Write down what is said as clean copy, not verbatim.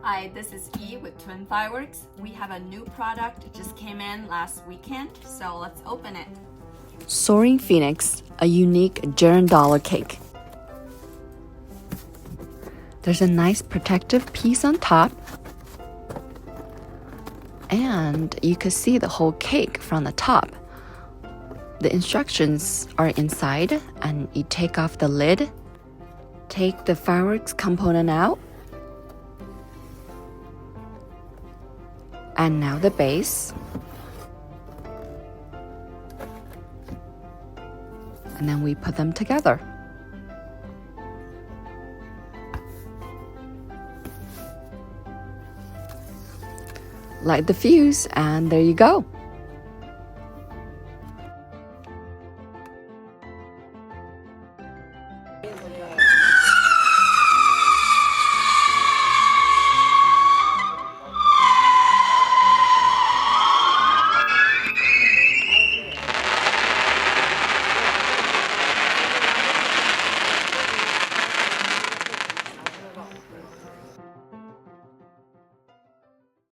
Hi, this is E with Twin Fireworks. We have a new product. It just came in last weekend, so let's open it. Soaring Phoenix, a unique Girandola cake. There's a nice protective piece on top, and you can see the whole cake from the top. The instructions are inside, and you take off the lid, take the fireworks component out, and now the base. And then we put them together. Light the fuse, and there you go.